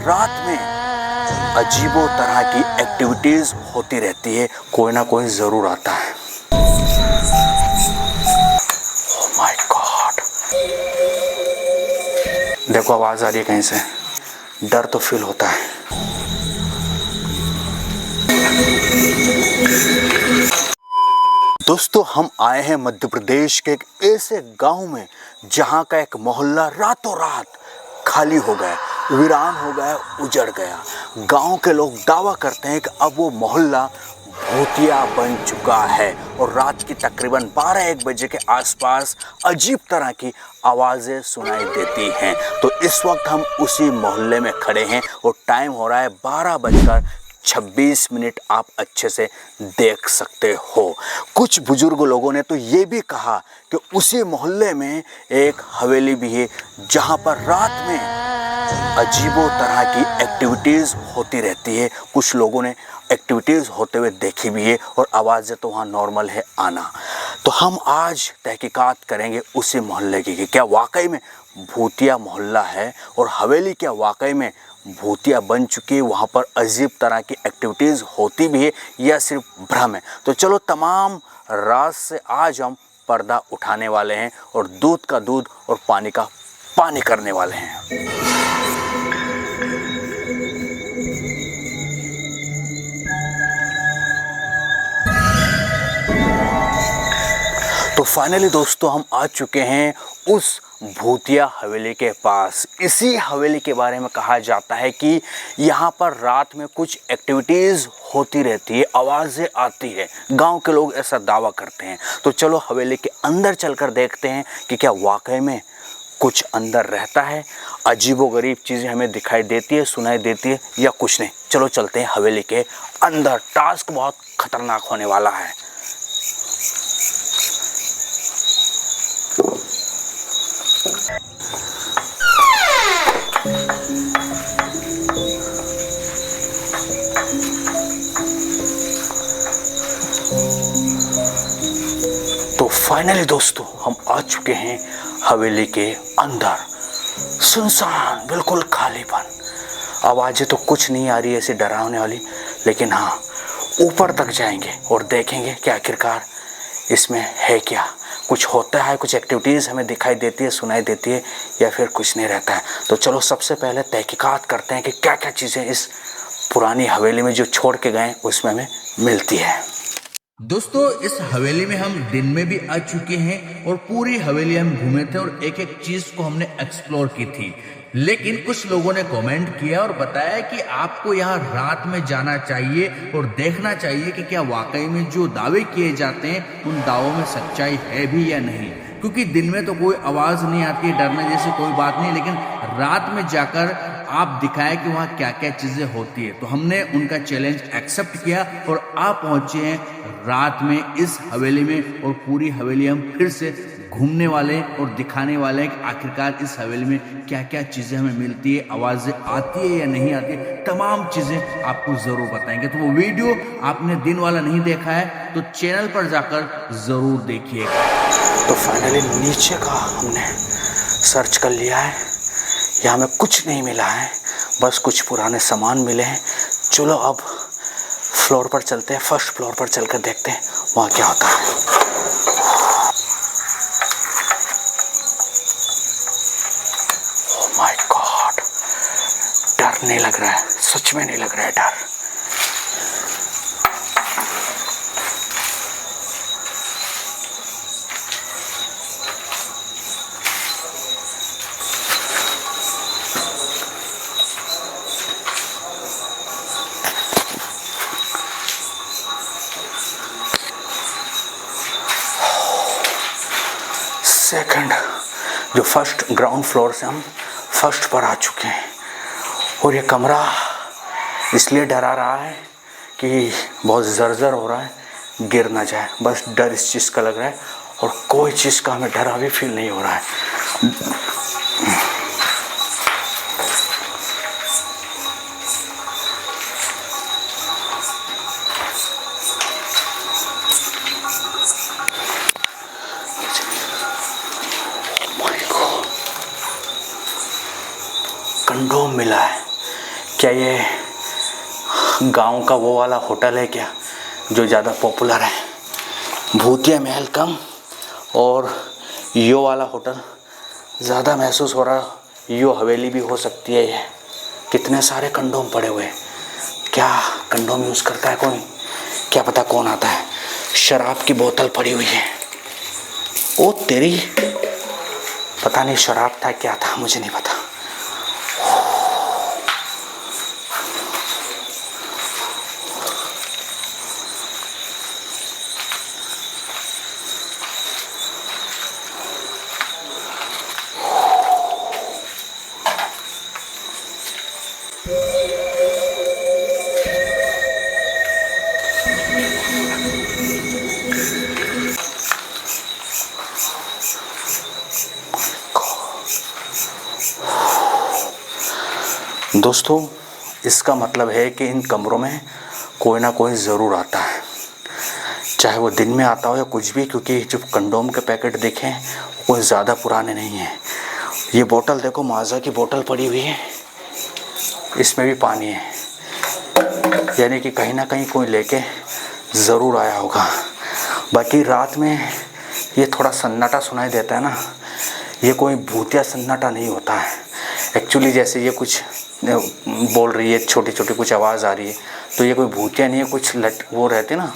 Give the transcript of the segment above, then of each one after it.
रात में अजीबो तरह की एक्टिविटीज होती रहती है, कोई ना कोई जरूर आता है। ओह माय गॉड, देखो आवाज आ रही है कहीं से, डर तो फील होता है। दोस्तों, हम आए हैं मध्य प्रदेश के एक ऐसे गांव में जहां का एक मोहल्ला रातों रात खाली हो गया, वीरान हो गया, उजड़ गया। गांव के लोग दावा करते हैं कि अब वो मोहल्ला भूतिया बन चुका है और रात की तकरीबन 12-1 बजे के आसपास अजीब तरह की आवाज़ें सुनाई देती हैं। तो इस वक्त हम उसी मोहल्ले में खड़े हैं और टाइम हो रहा है 12:26। आप अच्छे से देख सकते हो। कुछ बुजुर्ग लोगों ने तो ये भी कहा कि उसी मोहल्ले में एक हवेली भी है जहां पर रात में अजीबो तरह की एक्टिविटीज़ होती रहती है। कुछ लोगों ने एक्टिविटीज़ होते हुए देखी भी है और आवाज़ें तो वहाँ नॉर्मल है आना। तो हम आज तहकीकात करेंगे उसी मोहल्ले की कि क्या वाकई में भूतिया मोहल्ला है और हवेली क्या वाकई में भूतिया बन चुकी है, वहाँ पर अजीब तरह की एक्टिविटीज़ होती भी है या सिर्फ भ्रम है। तो चलो तमाम राज से आज हम पर्दा उठाने वाले हैं और दूध का दूध और पानी का पानी करने वाले हैं। तो फाइनली दोस्तों, हम आ चुके हैं उस भूतिया हवेली के पास। इसी हवेली के बारे में कहा जाता है कि यहाँ पर रात में कुछ एक्टिविटीज़ होती रहती है, आवाज़ें आती है। गांव के लोग ऐसा दावा करते हैं। तो चलो हवेली के अंदर चलकर देखते हैं कि क्या वाकई में कुछ अंदर रहता है, अजीबोगरीब चीज़ें हमें दिखाई देती है, सुनाई देती है या कुछ नहीं। चलो चलते हैं हवेली के अंदर। टास्क बहुत खतरनाक होने वाला है। तो फाइनली दोस्तों, हम आ चुके हैं हवेली के अंदर। सुनसान, बिल्कुल खालीपन। आवाज़ें तो कुछ नहीं आ रही ऐसी डरावने वाली, लेकिन हाँ, ऊपर तक जाएंगे और देखेंगे कि आखिरकार इसमें है क्या। कुछ होता है, कुछ एक्टिविटीज़ हमें दिखाई देती है, सुनाई देती है या फिर कुछ नहीं रहता है। तो चलो सबसे पहले तहकीकात करते हैं कि क्या क्या चीज़ें इस पुरानी हवेली में जो छोड़ के गए उसमें हमें मिलती है। दोस्तों, इस हवेली में हम दिन में भी आ चुके हैं और पूरी हवेली हम घूमे थे और एक एक चीज को हमने एक्सप्लोर की थी। लेकिन कुछ लोगों ने कमेंट किया और बताया कि आपको यहाँ रात में जाना चाहिए और देखना चाहिए कि क्या वाकई में जो दावे किए जाते हैं उन दावों में सच्चाई है भी या नहीं। क्योंकि दिन में तो कोई आवाज नहीं आती, डरने जैसी कोई बात नहीं, लेकिन रात में जाकर आप दिखाए कि वहाँ क्या क्या चीजें होती है। तो हमने उनका चैलेंज एक्सेप्ट किया और आप पहुंचे हैं रात में इस हवेली में और पूरी हवेली हम फिर से घूमने वाले और दिखाने वाले हैं कि आखिरकार इस हवेली में क्या क्या चीजें हमें मिलती है, आवाजें आती है या नहीं आती है, तमाम चीजें आपको जरूर बताएंगे। तो वो वीडियो आपने दिन वाला नहीं देखा है तो चैनल पर जाकर जरूर देखिएगा। तो फाइनली नीचे का हमने सर्च कर लिया है, यहाँ में कुछ नहीं मिला है, बस कुछ पुराने सामान मिले हैं। चलो अब फ्लोर पर चलते हैं, फर्स्ट फ्लोर पर चलकर देखते हैं वहाँ क्या होता है। ओह माय गॉड, डर नहीं लग रहा है, सच में नहीं लग रहा है डर। सेकंड, जो फर्स्ट ग्राउंड फ्लोर से हम फर्स्ट पर आ चुके हैं और ये कमरा इसलिए डरा रहा है कि बहुत जर्जर हो रहा है, गिर ना जाए, बस डर इस चीज़ का लग रहा है और कोई चीज़ का हमें डरा भी फील नहीं हो रहा है। कंडोम मिला है, क्या ये गांव का वो वाला होटल है क्या जो ज़्यादा पॉपुलर है? भूतिया महल कम और यो वाला होटल ज़्यादा महसूस हो रहा। यो हवेली भी हो सकती है ये। कितने सारे कंडोम पड़े हुए हैं। क्या कंडोम यूज़ करता है कोई? क्या पता कौन आता है। शराब की बोतल पड़ी हुई है। ओ तेरी, पता नहीं शराब था क्या था, मुझे नहीं पता। दोस्तों, इसका मतलब है कि इन कमरों में कोई ना कोई ज़रूर आता है, चाहे वो दिन में आता हो या कुछ भी, क्योंकि जो कंडोम के पैकेट देखें वो कोई ज़्यादा पुराने नहीं हैं। ये बोतल देखो, माज़ा की बोतल पड़ी हुई है, इसमें भी पानी है, यानी कि कहीं ना कहीं कोई लेके ज़रूर आया होगा। बाकी रात में ये थोड़ा सन्नाटा सुनाई देता है ना, ये कोई भूतिया सन्नाटा नहीं होता है एक्चुअली। जैसे ये कुछ बोल रही है, छोटी छोटी कुछ आवाज़ आ रही है, तो ये कोई भूतिया नहीं है, कुछ वो रहते ना।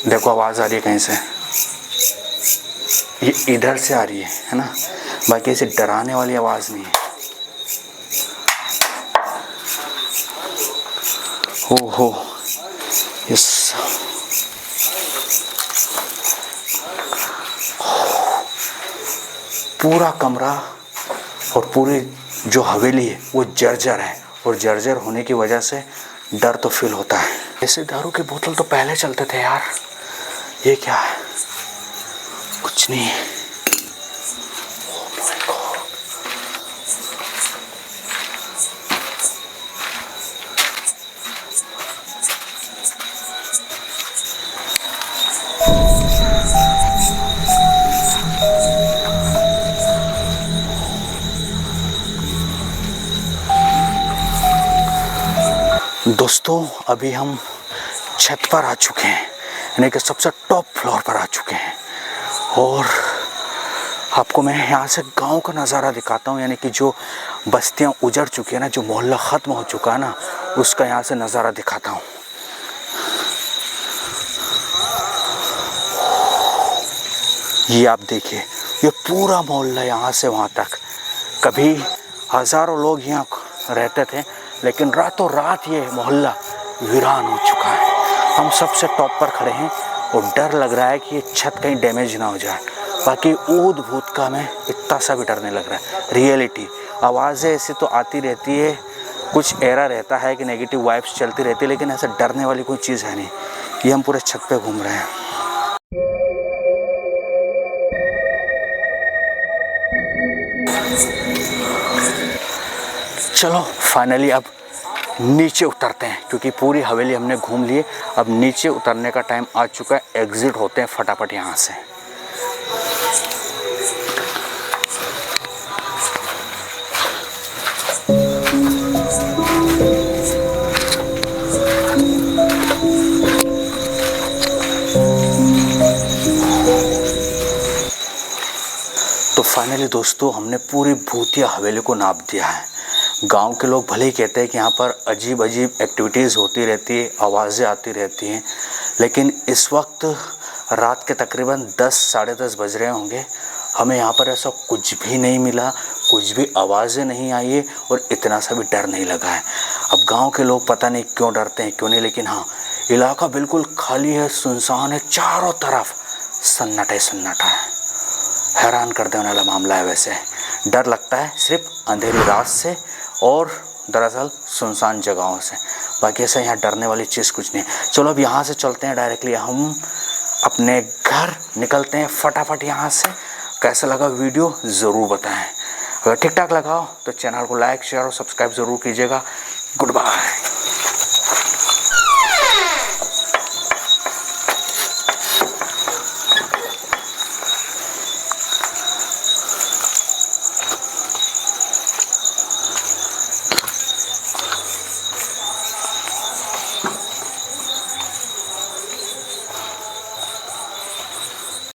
देखो आवाज़ आ रही है कहीं से, ये इधर से आ रही है ना। बाकी ऐसे डराने वाली आवाज़ नहीं है। ओहो, यस, पूरा कमरा और पूरी जो हवेली है वो जर्जर है, और जर्जर होने की वजह से डर तो फील होता है। ऐसे दारू के बोतल तो पहले चलते थे यार, ये क्या है? कुछ नहीं है। दोस्तों, अभी हम छत पर आ चुके हैं, यानी कि सबसे टॉप फ्लोर पर आ चुके हैं, और आपको मैं यहाँ से गांव का नज़ारा दिखाता हूँ, यानी कि जो बस्तियाँ उजड़ चुकी है ना, जो मोहल्ला ख़त्म हो चुका है ना, उसका यहाँ से नज़ारा दिखाता हूँ। ये आप देखिए, ये पूरा मोहल्ला यहाँ से वहाँ तक। कभी हज़ारों लोग यहाँ रहते थे, लेकिन रातों रात ये मोहल्ला वीरान हो चुका है। हम सबसे टॉप पर खड़े हैं और डर लग रहा है कि ये छत कहीं डैमेज ना हो जाए। बाकी ऊद भूत का हमें इतना सा भी डर नहीं लग रहा है। रियलिटी आवाज़ें ऐसी तो आती रहती है, कुछ एरा रहता है कि नेगेटिव वाइब्स चलती रहती है, लेकिन ऐसा डरने वाली कोई चीज़ है नहीं। ये हम पूरे छत पे घूम रहे हैं। चलो फाइनली अब नीचे उतरते हैं, क्योंकि पूरी हवेली हमने घूम ली है। अब नीचे उतरने का टाइम आ चुका है। एग्जिट होते हैं फटाफट यहाँ से। तो फाइनली दोस्तों, हमने पूरी भूतिया हवेली को नाप दिया है। गांव के लोग भले ही कहते हैं कि यहाँ पर अजीब अजीब एक्टिविटीज़ होती रहती है, आवाज़ें आती रहती हैं, लेकिन इस वक्त रात के तकरीबन 10 साढ़े 10 बज रहे होंगे। हमें यहाँ पर ऐसा कुछ भी नहीं मिला, कुछ भी आवाज़ें नहीं आई है, और इतना सा भी डर नहीं लगा है। अब गांव के लोग पता नहीं क्यों डरते हैं क्यों नहीं, लेकिन हाँ, इलाका बिल्कुल खाली है, सुनसान है, चारों तरफ सन्नाटा ही सन्नाटा है। हैरान कर देने वाला मामला है। वैसे डर लगता है सिर्फ अंधेरी रात से और दरअसल सुनसान जगहों से। बाकी ऐसा यहाँ डरने वाली चीज़ कुछ नहीं। चलो अब यहाँ से चलते हैं, डायरेक्टली हम अपने घर निकलते हैं फटाफट यहाँ से। कैसा लगा वीडियो ज़रूर बताएं। अगर ठीक ठाक लगा हो तो चैनल को लाइक शेयर और सब्सक्राइब ज़रूर कीजिएगा। Good bye.